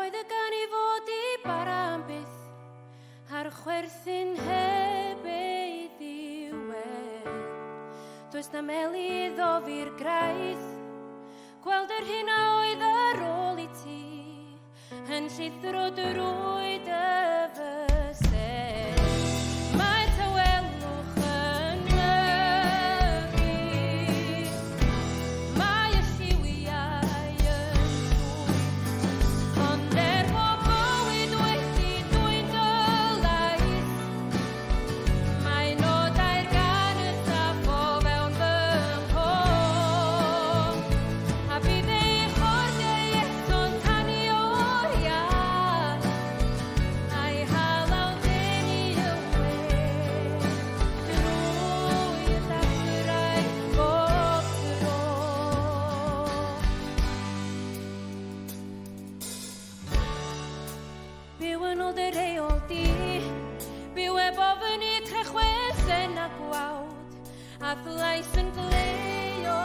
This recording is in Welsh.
Roedd y gan I fod I bara am byth, a'r chwerthin heb ei ddiwedd. Does na melydd o fi'r graith, gweld yr hyn a oedd ar ôl I ti, yn llithro dy rwyd y fysedd. Mae tawelwch yn mygu, mae y lliwiau yn dwy, ond bod bywyd wedi dwyn dylaeth, mae nodau'r gan y saffo fewn fy nghôn, a bydd ei chordiau eto'n tanu o'r iad, a'i halaw dyn I y we, drwy'r ddechrau bob tro. Byw yn ôl dy reol di, byw eb ofyn I crechwell sen a gwawd, a ddlais yn gleio